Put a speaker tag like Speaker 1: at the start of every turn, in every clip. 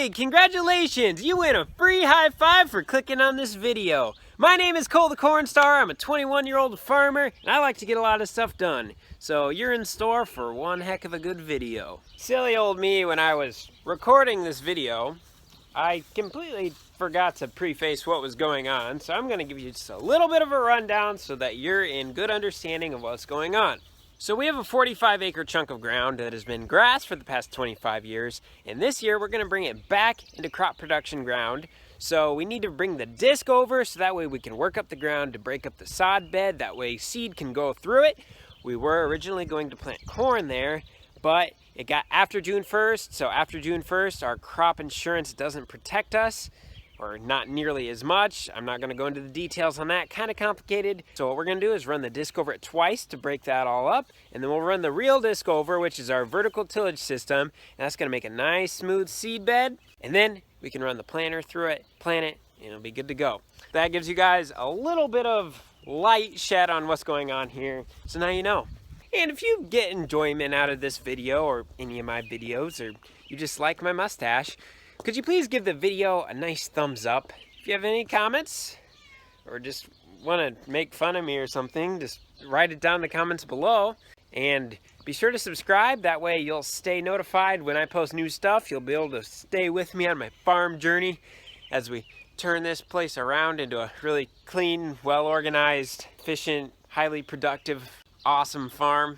Speaker 1: Hey, congratulations! You win a free high five for clicking on this video. My name is Cole the Corn Star. I'm a 21-year-old farmer, and I like to get a lot of stuff done. So you're in store for one heck of a good video. Silly old me, when I was recording this video, I completely forgot to preface what was going on. So I'm going to give you just a little bit of a rundown so that you're in good understanding of what's going on. So we have a 45-acre chunk of ground that has been grass for the past 25 years, and this year we're going to bring it back into crop production ground. So we need to bring the disc over so that way we can work up the ground to break up the sod bed, that way seed can go through it. We were originally going to plant corn there, but it got after June 1st, so after June 1st our crop insurance doesn't protect us, or not nearly as much. I'm not going to go into the details on that, kind of complicated. So what we're going to do is run the disc over it twice to break that all up, and then we'll run the reel disc over, which is our vertical tillage system, and that's going to make a nice smooth seed bed, and then we can run the planter through it, plant it, and it'll be good to go. That gives you guys a little bit of light shed on what's going on here, so now you know. And if you get enjoyment out of this video or any of my videos, or you just like my mustache, could you please give the video a nice thumbs up? If you have any comments or just want to make fun of me or something, just write it down in the comments below. And be sure to subscribe, that way you'll stay notified when I post new stuff. You'll be able to stay with me on my farm journey as we turn this place around into a really clean, well-organized, efficient, highly productive, awesome farm.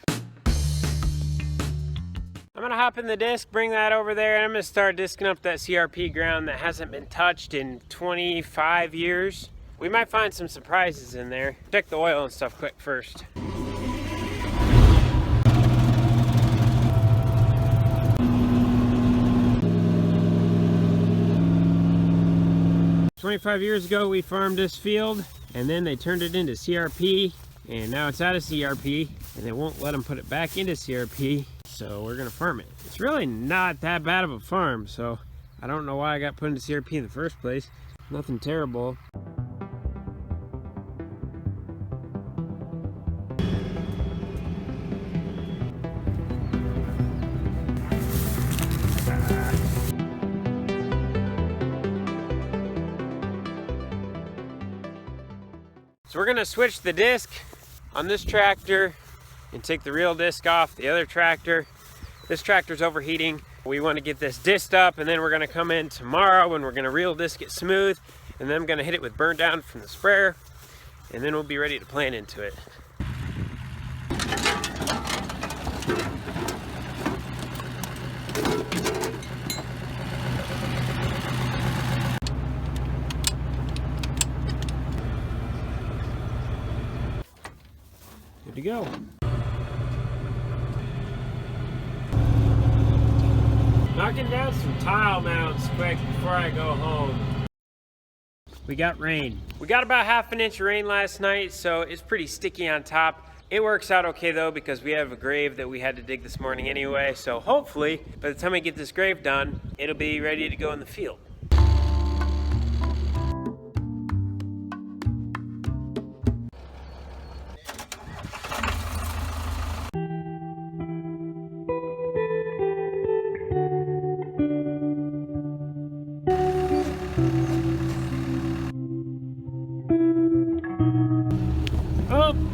Speaker 1: I'm gonna hop in the disc, bring that over there, and I'm gonna start discing up that CRP ground that hasn't been touched in 25 years. We might find some surprises in there. Check the oil and stuff quick first. "25 years ago we farmed this field, and then they turned it into CRP, and now it's out of CRP, and they won't let them put it back into CRP. So we're gonna farm it. It's really not that bad of a farm, so I don't know why I got put into CRP in the first place. Nothing terrible. So we're gonna switch the disc on this tractor and take the reel disc off the other tractor. This tractor's overheating. We want to get this disc up, and then we're going to come in tomorrow when we're going to reel disc it smooth, and then I'm going to hit it with burn down from the sprayer, and then we'll be ready to plant into it. Good to go. Knocking down some tile mounts quick before I go home. We got rain. We got about ½ an inch of rain last night, so it's pretty sticky on top. It works out okay though, because we have a grave that we had to dig this morning anyway, so hopefully by the time I get this grave done, it'll be ready to go in the field.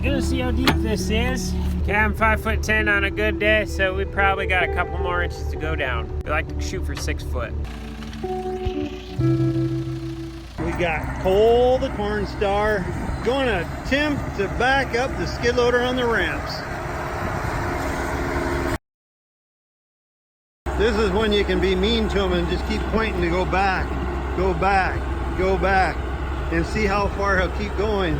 Speaker 1: Gonna see how deep this is. Okay, I'm 5'10" on a good day, so we probably got a couple more inches to go down. We like to shoot for 6 foot.
Speaker 2: We got Cole the Corn Star going to attempt to back up the skid loader on the ramps. This is when you can be mean to him and just keep pointing to go back, go back, go back, and see how far he'll keep going.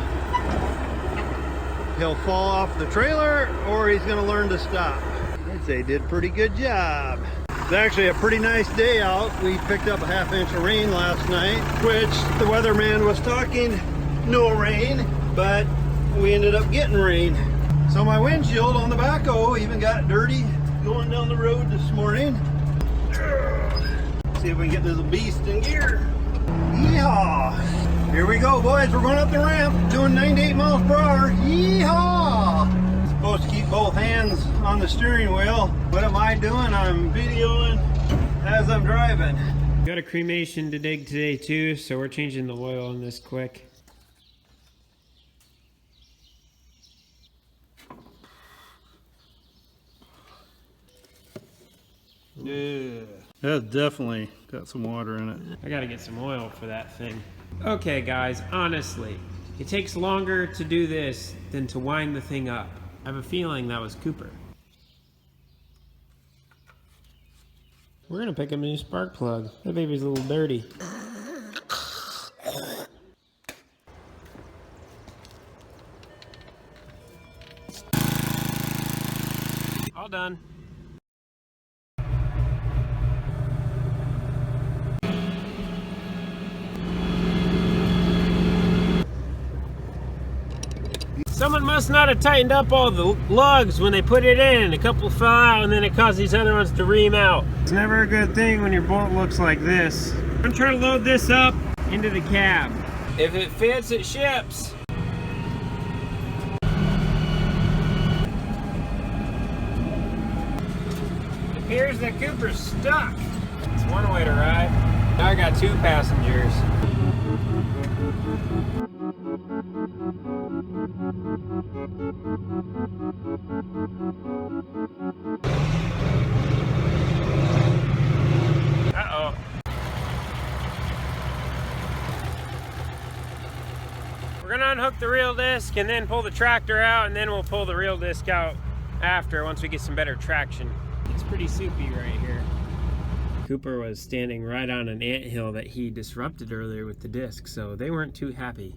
Speaker 2: He'll fall off the trailer, or he's going to learn to stop. I'd say he did a pretty good job. It's actually a pretty nice day out. We picked up a ½ inch of rain last night, which the weatherman was talking no rain, but we ended up getting rain. So my windshield on the backhoe even got dirty going down the road this morning. See if we can get this beast in gear. Yeehaw! Here we go, boys. We're going up the ramp, doing 98 miles per hour. Yeehaw! Supposed to keep both hands on the steering wheel. What am I doing? I'm videoing as I'm driving.
Speaker 1: Got a cremation to dig today too, so we're changing the oil on this quick.
Speaker 2: Yeah, that definitely got some water in it.
Speaker 1: I gotta get some oil for that thing. Okay guys, honestly, it takes longer to do this than to wind the thing up. I have a feeling that was Cooper. We're gonna pick up a new spark plug. That baby's a little dirty. All done. Someone must not have tightened up all the lugs when they put it in. A couple fell out and then it caused these other ones to ream out. It's never a good thing when your bolt looks like this. I'm trying to load this up into the cab. If it fits, it ships. It appears that Cooper's stuck. It's one way to ride. Now I got 2 passengers. Uh-oh. We're gonna unhook the reel disc and then pull the tractor out, and then we'll pull the reel disc out after once we get some better traction. It's pretty soupy right here. Cooper was standing right on an anthill that he disrupted earlier with the disc, so they weren't too happy.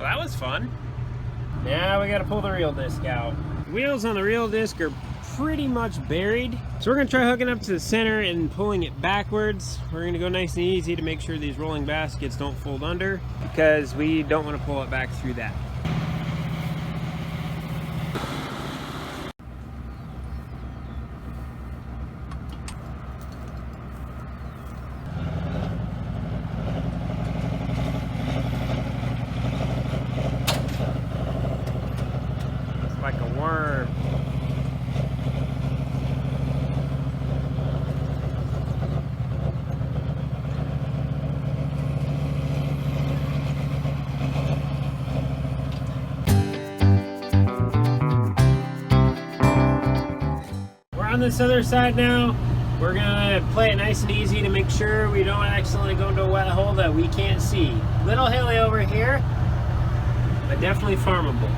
Speaker 1: Well, that was fun. Now we gotta pull the reel disc out. The wheels on the reel disc are pretty much buried. So we're gonna try hooking up to the center and pulling it backwards. We're gonna go nice and easy to make sure these rolling baskets don't fold under, because we don't wanna pull it back through that. Like a worm. We're on this other side now. We're gonna play it nice and easy to make sure we don't accidentally go into a wet hole that we can't see. Little hilly over here, but definitely farmable.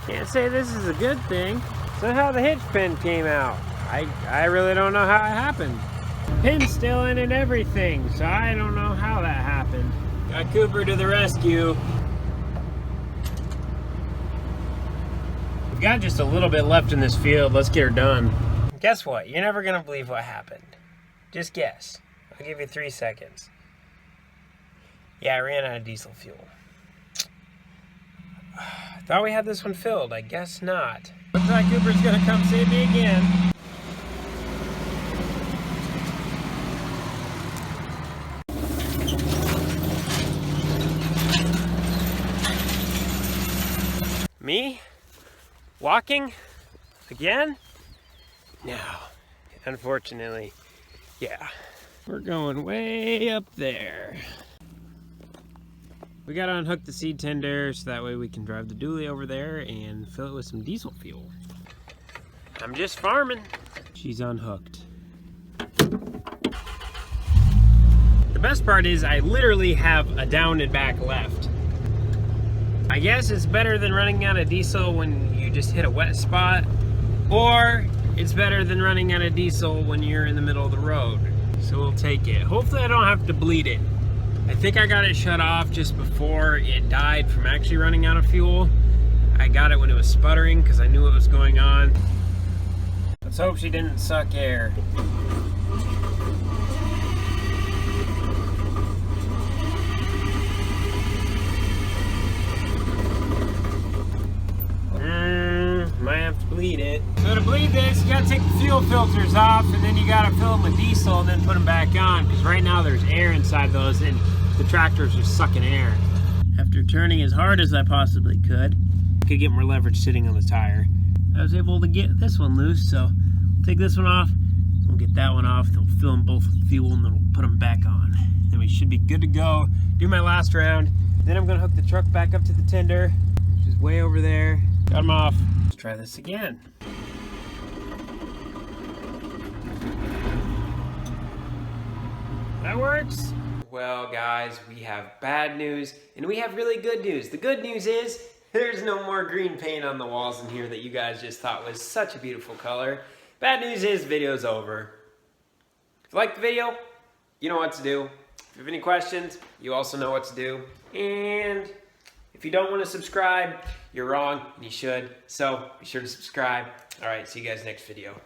Speaker 1: Can't say this is a good thing. Somehow the hitch pin came out. I really don't know how it happened. Pin's still in and everything, so I don't know how that happened. Got Cooper to the rescue. We've got just a little bit left in this field. Let's get her done. Guess what? You're never gonna believe what happened. Just guess. I'll give you 3 seconds. Yeah, I ran out of diesel fuel. I thought we had this one filled. I guess not. Looks like Cooper's gonna come save me again. Me? Walking? Again? No. Unfortunately, yeah. We're going way up there. We gotta unhook the seed tender so that way we can drive the dually over there and fill it with some diesel fuel. I'm just farming. She's unhooked. The best part is I literally have a down and back left. I guess it's better than running out of diesel when you just hit a wet spot, or it's better than running out of diesel when you're in the middle of the road. So we'll take it. Hopefully I don't have to bleed it. I think I got it shut off just before it died from actually running out of fuel. I got it when it was sputtering because I knew what was going on. Let's hope she didn't suck air. Might have to bleed it. So to bleed this, you gotta take the fuel filters off, and then you gotta fill them with diesel and then put them back on, because right now there's air inside those and the tractor's just sucking air. After turning as hard as I possibly could get more leverage sitting on the tire, I was able to get this one loose. So take this one off, we'll get that one off, then we'll fill them both with fuel, and then we'll put them back on. Then we should be good to go. Do my last round, then I'm gonna hook the truck back up to the tender, which is way over there. Got them off. Let's try this again. That works. Well, guys, we have bad news and we have really good news. The good news is there's no more green paint on the walls in here that you guys just thought was such a beautiful color. Bad news is the video's over. If you liked the video, you know what to do. If you have any questions, you also know what to do. And if you don't want to subscribe, you're wrong and you should. So be sure to subscribe. All right, see you guys next video.